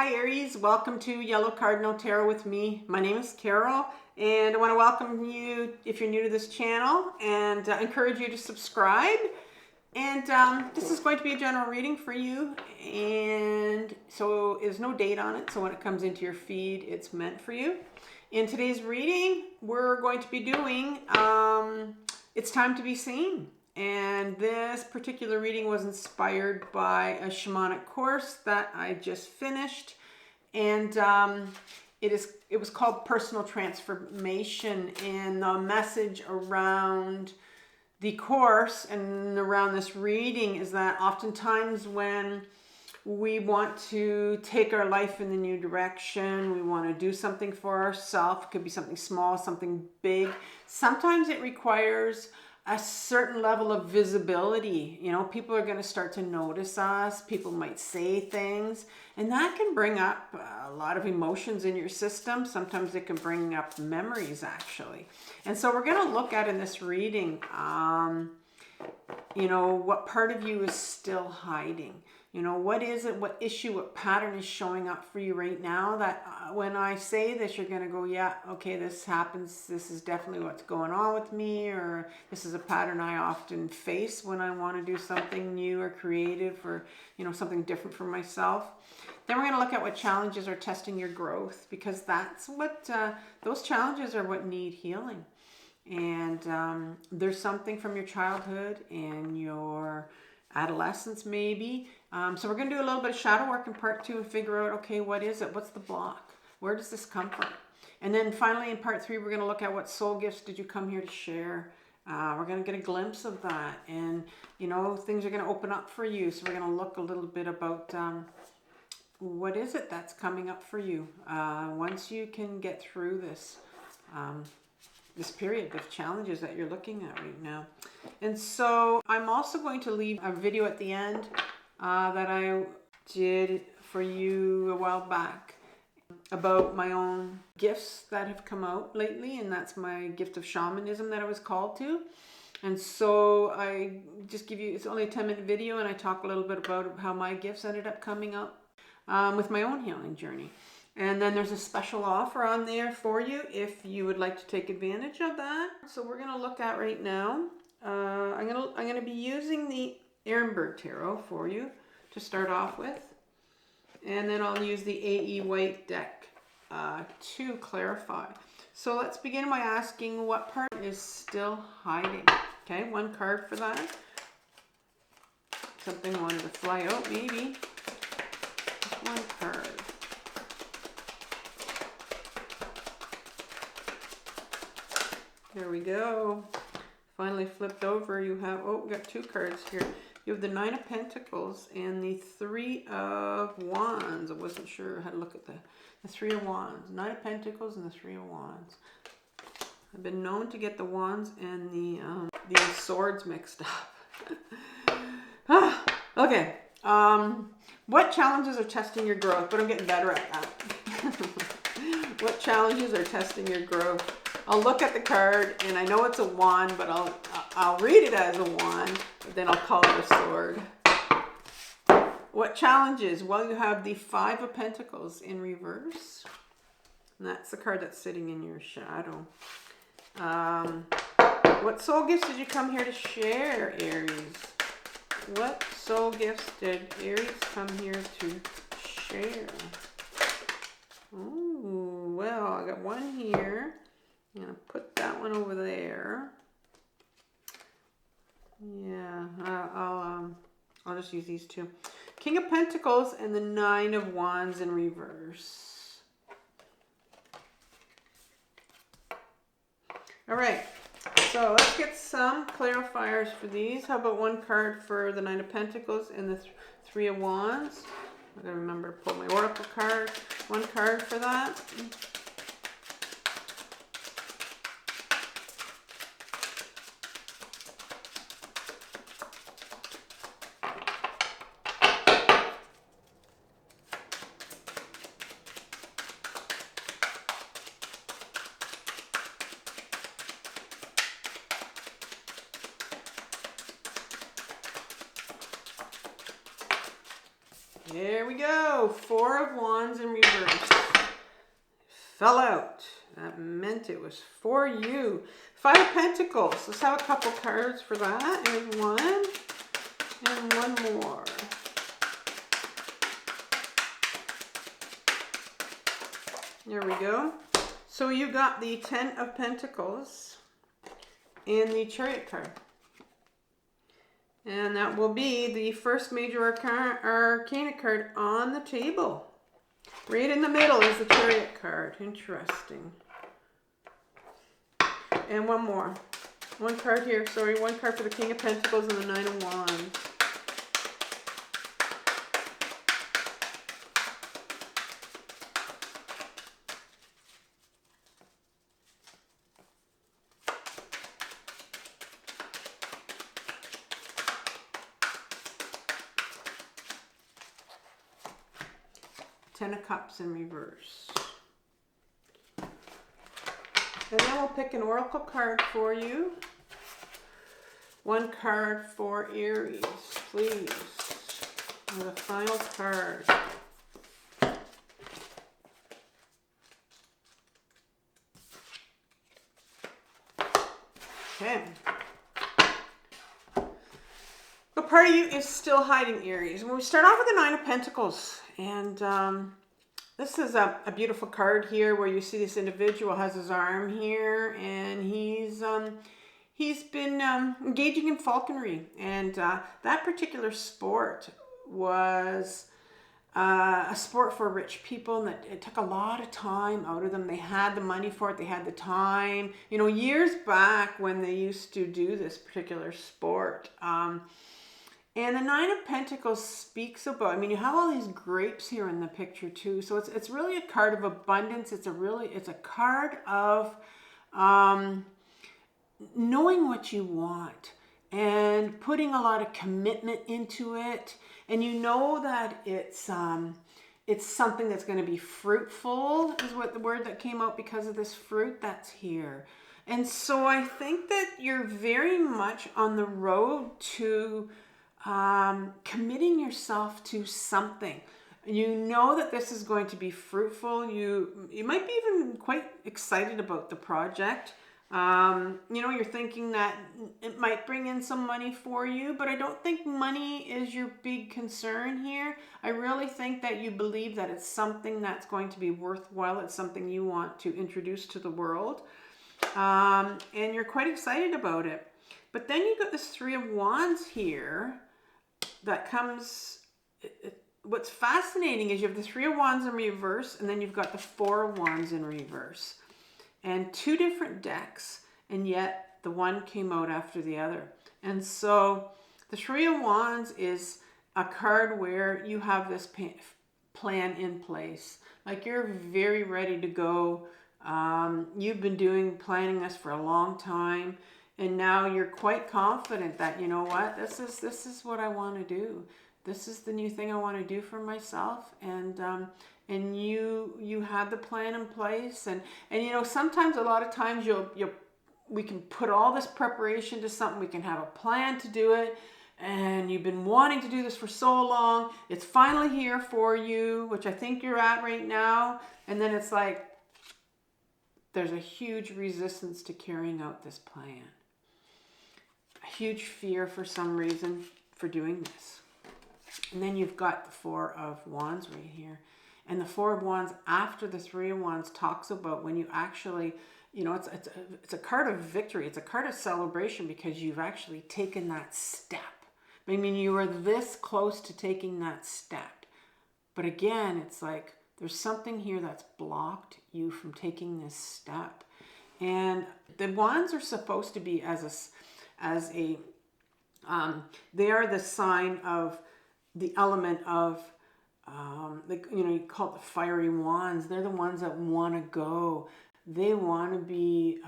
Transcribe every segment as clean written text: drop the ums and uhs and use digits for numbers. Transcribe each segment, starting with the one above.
Hi Aries, welcome to Yellow Cardinal Tarot with me. My name is Carol and I want to welcome you if you're new to this channel and encourage you to subscribe. And this is going to be a general reading for you, and so there's no date on it, so when it comes into your feed it's meant for you. In today's reading we're going to be doing It's Time to Be Seen. And this particular reading was inspired by a shamanic course that I just finished. And it was called Personal Transformation. And the message around the course and around this reading is that oftentimes when we want to take our life in a new direction, we want to do something for ourselves, it could be something small, something big. Sometimes it requires a certain level of visibility. You know, people are going to start to notice us. People might say things, and that can bring up a lot of emotions in your system. Sometimes it can bring up memories, actually. And so we're going to look at in this reading, you know, what part of you is still hiding. You know, what is it, what issue, what pattern is showing up for you right now that when I say this, you're going to go, yeah, okay, this happens. This is definitely what's going on with me, or this is a pattern I often face when I want to do something new or creative or, you know, something different for myself. Then we're going to look at what challenges are testing your growth, because that's what, those challenges are what need healing. And there's something from your childhood and your adolescence maybe. So we're going to do a little bit of shadow work in part 2 and figure out, okay, what is it? What's the block? Where does this come from? And then finally in part 3, we're going to look at what soul gifts did you come here to share. We're going to get a glimpse of that. And, you know, things are going to open up for you. So we're going to look a little bit about what is it that's coming up for you once you can get through this. This period of challenges that you're looking at right now. And so I'm also going to leave a video at the end that I did for you a while back about my own gifts that have come out lately, and that's my gift of shamanism that I was called to. And so I just give you, it's only a 10-minute video, and I talk a little bit about how my gifts ended up coming up with my own healing journey. And then there's a special offer on there for you if you would like to take advantage of that. So we're going to look at right now. I'm going to be using the Ehrenberg Tarot for you to start off with. And then I'll use the AE White deck to clarify. So let's begin by asking what part is still hiding. Okay, one card for that. Something wanted to fly out maybe. Just one card. There we go. Finally flipped over. You have, oh, we got 2 cards here. You have the 9 of Pentacles and the 3 of Wands. I wasn't sure how to look at the 3 of Wands. 9 of Pentacles and the 3 of Wands. I've been known to get the Wands and the swords mixed up. Okay. What challenges are testing your growth? But I'm getting better at that. What challenges are testing your growth? I'll look at the card and I know it's a wand, but I'll read it as a wand, but then I'll call it a sword. What challenges? Well, you have the 5 of Pentacles in reverse. And that's the card that's sitting in your shadow. What soul gifts did you come here to share, Aries? What soul gifts did Aries come here to share? Ooh, well, I got one here. I'm going to put that one over there. Yeah, I'll just use these 2. King of Pentacles and the 9 of Wands in reverse. All right, so let's get some clarifiers for these. How about one card for the 9 of Pentacles and the 3 of Wands? I gotta remember to pull my oracle card. One card for that. There we go. 4 of Wands in reverse. Fell out. That meant it was for you. 5 of Pentacles. Let's have a couple cards for that. There's one. And one more. There we go. So you got the 10 of Pentacles and the Chariot card. And that will be the first major arcana card on the table. Right in the middle is the Chariot card. Interesting. And one more. One card here. Sorry, one card for the King of Pentacles and the 9 of Wands. Ten of Cups in reverse. And then we'll pick an oracle card for you. One card for Aries, please. And the final card. Okay. What part of you is still hiding, Aries? Well, we start off with the 9 of Pentacles. And this is a beautiful card here where you see this individual has his arm here, and he's been engaging in falconry. And that particular sport was a sport for rich people, and it took a lot of time out of them. They had the money for it. They had the time. You know, years back when they used to do this particular sport. And the 9 of Pentacles speaks about, I mean, you have all these grapes here in the picture too. So it's really a card of abundance. It's a card of knowing what you want and putting a lot of commitment into it. And you know that it's something that's going to be fruitful, is what the word that came out because of this fruit that's here. And so I think that you're very much on the road to committing yourself to something. You know that this is going to be fruitful. You might be even quite excited about the project. You know, you're thinking that it might bring in some money for you, but I don't think money is your big concern here. I really think that you believe that it's something that's going to be worthwhile. It's something you want to introduce to the world. And you're quite excited about it. But then you got this 3 of Wands here that comes, what's fascinating is you have the 3 of Wands in reverse, and then you've got the 4 of Wands in reverse. And 2 different decks, and yet the one came out after the other. And so the 3 of Wands is a card where you have this plan in place. Like you're very ready to go. You've been planning this for a long time. And now you're quite confident that, you know what, this is what I want to do. This is the new thing I want to do for myself. And you had the plan in place. And you know, sometimes, a lot of times we can put all this preparation to something. We can have a plan to do it. And you've been wanting to do this for so long. It's finally here for you, which I think you're at right now. And then it's like, there's a huge resistance to carrying out this plan. A huge fear for some reason for doing this. And then you've got the 4 of Wands right here. And the 4 of Wands after the 3 of Wands talks about when you actually, you know, it's a card of victory. It's a card of celebration because you've actually taken that step. I mean, you were this close to taking that step. But again, it's like there's something here that's blocked you from taking this step. And the Wands are supposed to be they are the sign of the element of, you call it the fiery wands. They're the ones that want to go. They want to be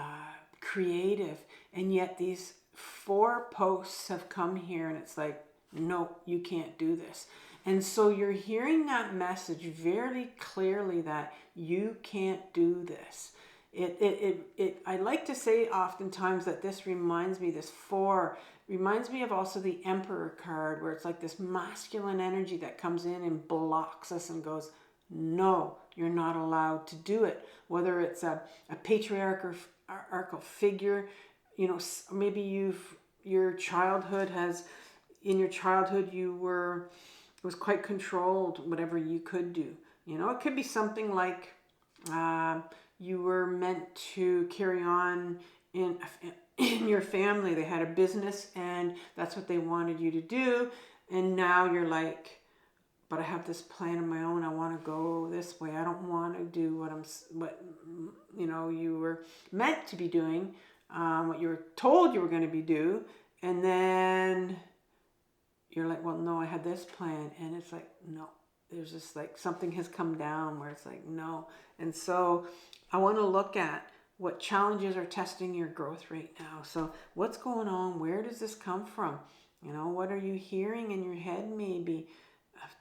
creative. And yet these 4 posts have come here and it's like, no, you can't do this. And so you're hearing that message very clearly that you can't do this. I like to say oftentimes that this reminds me, this 4 reminds me of also the Emperor card, where it's like this masculine energy that comes in and blocks us and goes, no, you're not allowed to do it. Whether it's a patriarchal figure, you know, maybe your childhood has, in your childhood it was quite controlled, whatever you could do. You know, it could be something like you were meant to carry on in your family. They had a business and that's what they wanted you to do. And now you're like, but I have this plan of my own. I want to go this way. I don't want to do what you know, you were meant to be doing, what you were told you were going to be do. And then you're like, well, no, I had this plan. And it's like, no, there's just like something has come down where it's like, no. And so I want to look at what challenges are testing your growth right now. So what's going on? Where does this come from? You know, what are you hearing in your head maybe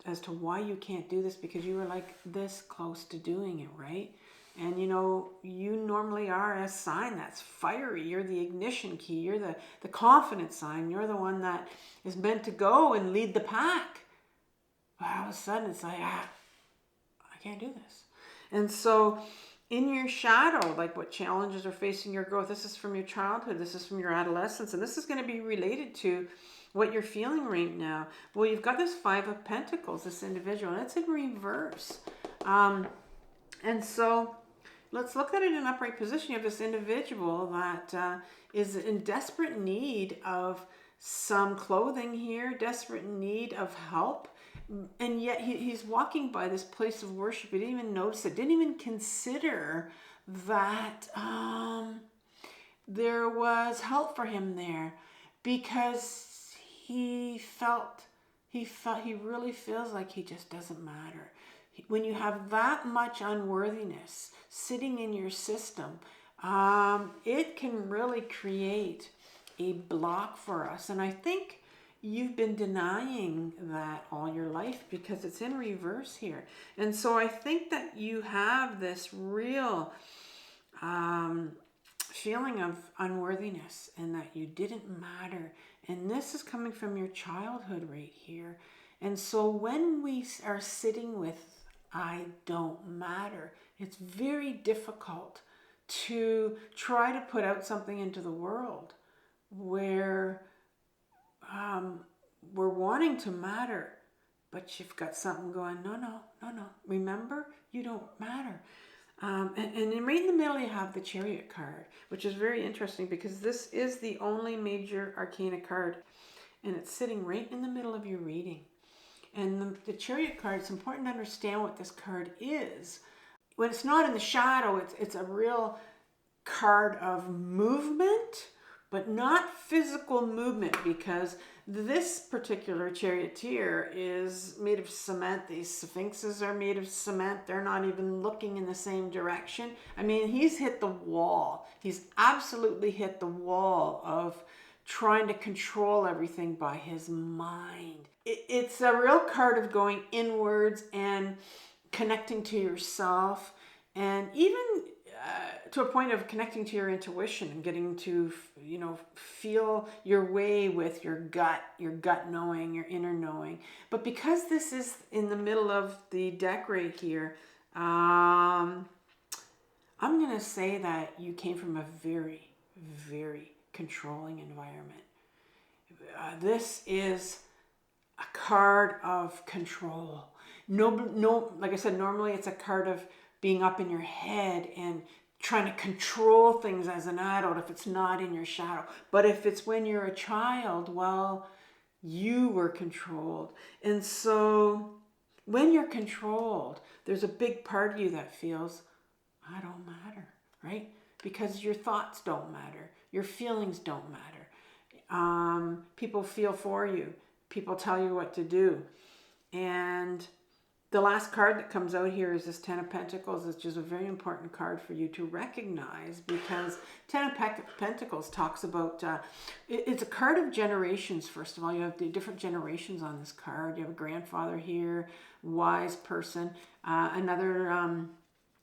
as to why you can't do this? Because you were like this close to doing it, right? And you know, you normally are a sign that's fiery. You're the ignition key. You're the confidence sign. You're the one that is meant to go and lead the pack. But all of a sudden it's like, I can't do this. And so in your shadow, like what challenges are facing your growth, this is from your childhood, this is from your adolescence, and this is going to be related to what you're feeling right now. Well, you've got this 5 of Pentacles, this individual, and it's in reverse. And so let's look at it in upright position. You have this individual that is in desperate need of some clothing here, desperate need of help. And yet he's walking by this place of worship. He didn't even notice it, didn't even consider that there was help for him there, because he really feels like he just doesn't matter. When you have that much unworthiness sitting in your system, it can really create a block for us. And I think you've been denying that all your life because it's in reverse here. And so I think that you have this real feeling of unworthiness and that you didn't matter. And this is coming from your childhood right here. And so when we are sitting with I don't matter, it's very difficult to try to put out something into the world where we're wanting to matter, but you've got something going, no. Remember, you don't matter. And right in the middle you have the Chariot card, which is very interesting because this is the only major arcana card, and it's sitting right in the middle of your reading. And the Chariot card, it's important to understand what this card is. When it's not in the shadow, it's a real card of movement, but not physical movement, because this particular charioteer is made of cement. These sphinxes are made of cement. They're not even looking in the same direction. I mean, he's hit the wall. He's absolutely hit the wall of trying to control everything by his mind. It's a real card of going inwards and connecting to yourself, and even to a point of connecting to your intuition and getting to, you know, feel your way with your gut knowing, your inner knowing. But because this is in the middle of the deck right here, I'm going to say that you came from a very, very controlling environment. This is a card of control. No, like I said, normally it's a card of being up in your head and trying to control things as an adult if it's not in your shadow. But if it's when you're a child, well, you were controlled. And so when you're controlled, there's a big part of you that feels, I don't matter, right? Because your thoughts don't matter. Your feelings don't matter. People feel for you. People tell you what to do. And the last card that comes out here is this Ten of Pentacles, which is a very important card for you to recognize, because Ten of Pentacles talks about, it's a card of generations. First of all, you have the different generations on this card. You have a grandfather here, wise person, another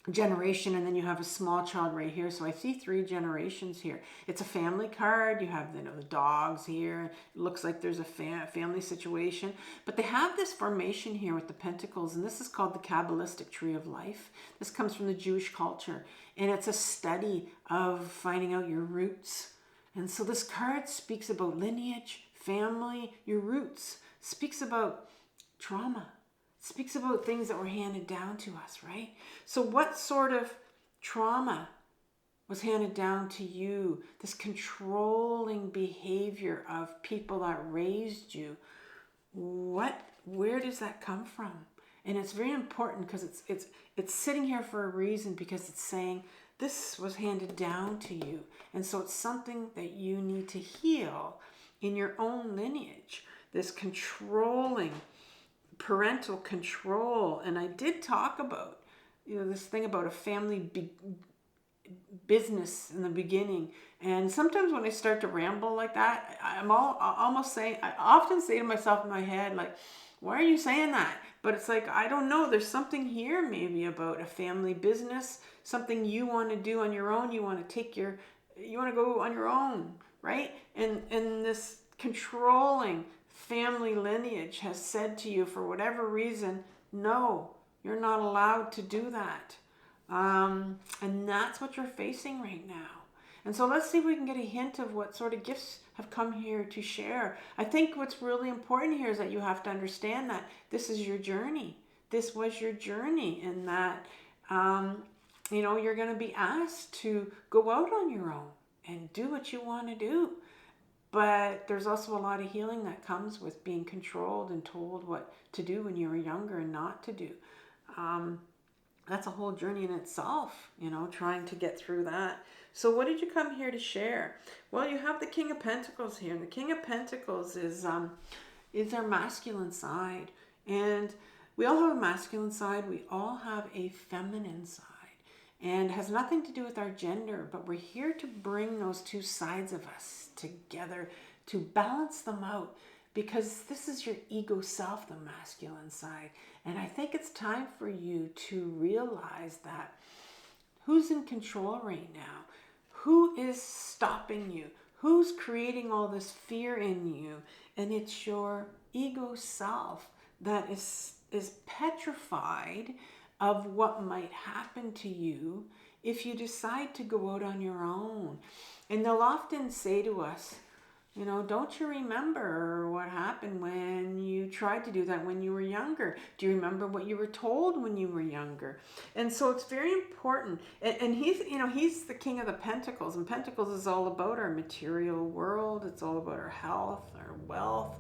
generation, and then you have a small child right here. So I see 3 generations here. It's a family card. You have the dogs here. It looks like there's a family situation, but they have this formation here with the pentacles, and this is called the Kabbalistic tree of life. This comes from the Jewish culture, and it's a study of finding out your roots. And so this card speaks about lineage, family, your roots, speaks about trauma, speaks about things that were handed down to us, right? So what sort of trauma was handed down to you? This controlling behavior of people that raised you. Where does that come from? And it's very important because it's sitting here for a reason, because it's saying this was handed down to you. And so it's something that you need to heal in your own lineage. This controlling, parental control. And I did talk about, this thing about a family business in the beginning. And sometimes when I start to ramble like that, I often say to myself in my head, like, why are you saying that? But it's like, I don't know. There's something here maybe about a family business, something you want to do on your own. You want to go on your own, right? And this controlling family lineage has said to you, for whatever reason, no, you're not allowed to do that. And that's what you're facing right now. And so let's see if we can get a hint of what sort of gifts have come here to share. I think what's really important here is that you have to understand that this is your journey. This was your journey, and that, you're going to be asked to go out on your own and do what you want to do. But there's also a lot of healing that comes with being controlled and told what to do when you were younger and not to do. That's a whole journey in itself, trying to get through that. So what did you come here to share? Well, you have the King of Pentacles here. And the King of Pentacles is our masculine side. And we all have a masculine side. We all have a feminine side. And it has nothing to do with our gender, but we're here to bring those two sides of us together, to balance them out, because this is your ego self, the masculine side. And I think it's time for you to realize that who's in control right now? Who is stopping you? Who's creating all this fear in you? And it's your ego self that is petrified of what might happen to you if you decide to go out on your own. And they'll often say to us, don't you remember what happened when you tried to do that when you were younger? Do you remember what you were told when you were younger? And so it's very important. And he's the King of the Pentacles. And Pentacles is all about our material world. It's all about our health, our wealth.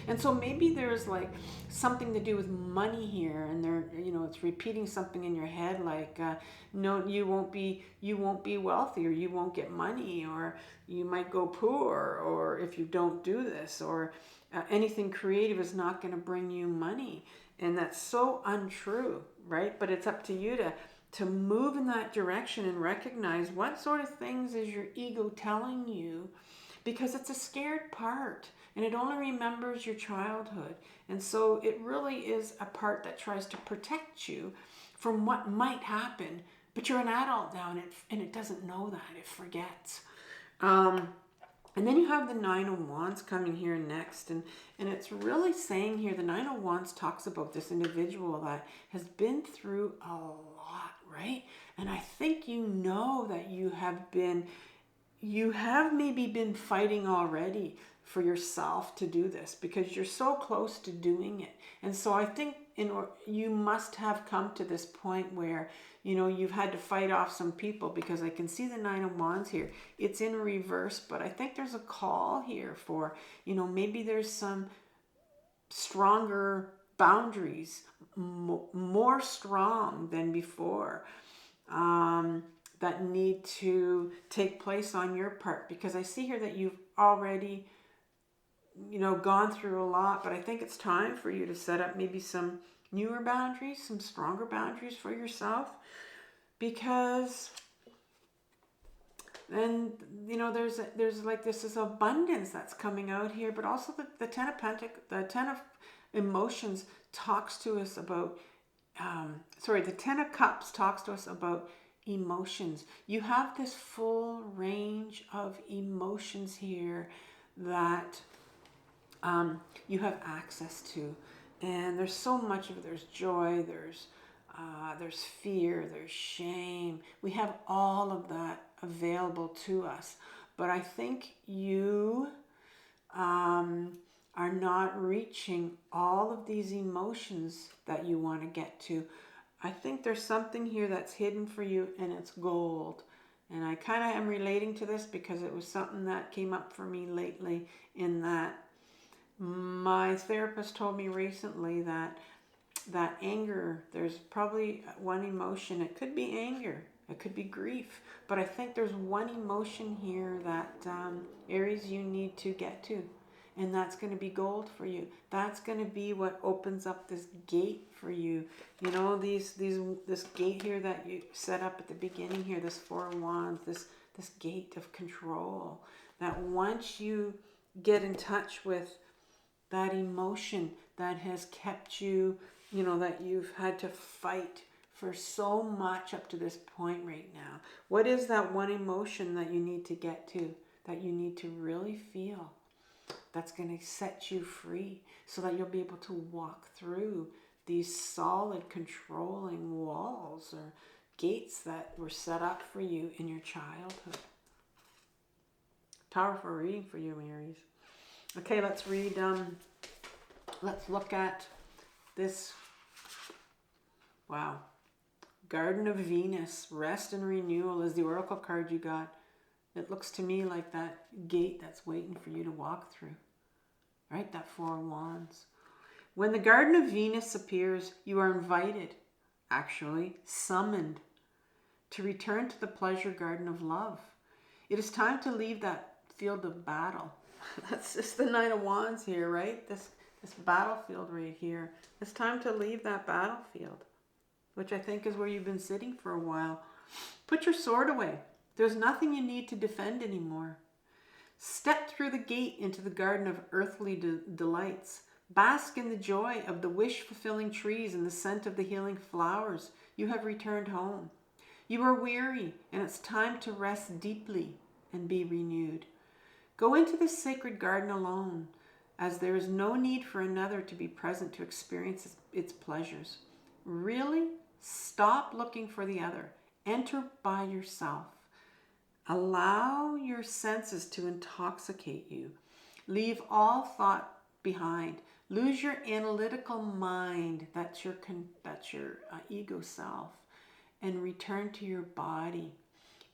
And so maybe there's like something to do with money here, and it's repeating something in your head like, no, you won't be wealthy, or you won't get money, or you might go poor, or if you don't do this, or anything creative is not going to bring you money. And that's so untrue, right? But it's up to you to move in that direction and recognize what sort of things is your ego telling you, because it's a scared part. And it only remembers your childhood. And so it really is a part that tries to protect you from what might happen. But you're an adult now, and it doesn't know that. It forgets. And then you have the Nine of Wands coming here next. And it's really saying here, the Nine of Wands talks about this individual that has been through a lot, right? And I think that you have maybe been fighting already for yourself to do this, because you're so close to doing it. And so I think you must have come to this point where you've had to fight off some people, because I can see the Nine of Wands here. It's in reverse, but I think there's a call here for maybe there's some stronger boundaries, more strong than before, that need to take place on your part, because I see here that you've already gone through a lot. But I think it's time for you to set up maybe some newer boundaries, some stronger boundaries for yourself, because then there's like this abundance that's coming out here. But also the Ten of Emotions talks to us about sorry, the Ten of Cups talks to us about emotions. You have this full range of emotions here that you have access to. And there's so much of it. There's joy, there's fear, there's shame. We have all of that available to us. But I think you are not reaching all of these emotions that you want to get to. I think there's something here that's hidden for you, and it's gold. And I kind of am relating to this because it was something that came up for me lately, in that my therapist told me recently that anger, there's probably one emotion. It could be anger, it could be grief, but I think there's one emotion here that Aries, you need to get to, and that's going to be gold for you. That's going to be what opens up this gate for you. You know, this gate here that you set up at the beginning here, this Four of Wands, this gate of control, that once you get in touch with that emotion that has kept you, you know, that you've had to fight for so much up to this point right now. What is that one emotion that you need to get to, that you need to really feel, that's going to set you free so that you'll be able to walk through these solid controlling walls or gates that were set up for you in your childhood? Powerful reading for you, Aries. Okay, let's read, let's look at this. Wow. Garden of Venus, rest and renewal is the oracle card you got. It looks to me like that gate that's waiting for you to walk through. Right? That Four of Wands. When the Garden of Venus appears, you are invited, actually summoned, to return to the pleasure garden of love. It is time to leave that field of battle. That's just the Nine of Wands here, right? This battlefield right here. It's time to leave that battlefield, which I think is where you've been sitting for a while. Put your sword away. There's nothing you need to defend anymore. Step through the gate into the garden of earthly delights. Bask in the joy of the wish-fulfilling trees and the scent of the healing flowers. You have returned home. You are weary, and it's time to rest deeply and be renewed. Go into this sacred garden alone, as there is no need for another to be present to experience its pleasures. Really, stop looking for the other. Enter by yourself. Allow your senses to intoxicate you. Leave all thought behind. Lose your analytical mind, that's your ego self, and return to your body.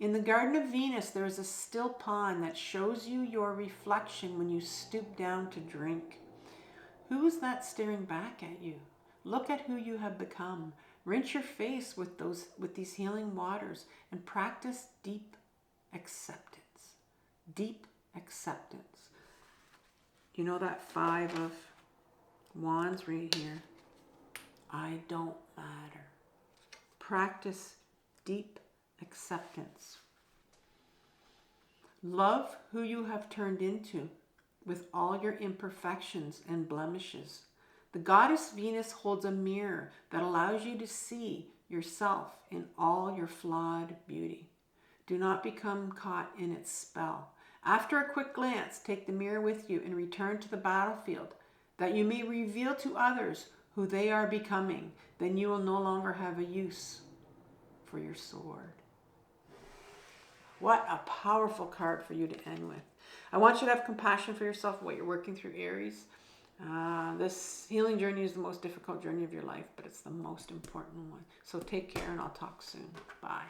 In the Garden of Venus, there is a still pond that shows you your reflection when you stoop down to drink. Who is that staring back at you? Look at who you have become. Rinse your face with these healing waters and practice deep acceptance. Deep acceptance. You know that Five of Wands right here? I don't matter. Practice deep acceptance. Love who you have turned into with all your imperfections and blemishes. The goddess Venus holds a mirror that allows you to see yourself in all your flawed beauty. Do not become caught in its spell. After a quick glance, take the mirror with you and return to the battlefield, that you may reveal to others who they are becoming. Then you will no longer have a use for your sword. What a powerful card for you to end with. I want you to have compassion for yourself, what you're working through, Aries. This healing journey is the most difficult journey of your life, but it's the most important one. So take care, and I'll talk soon. Bye.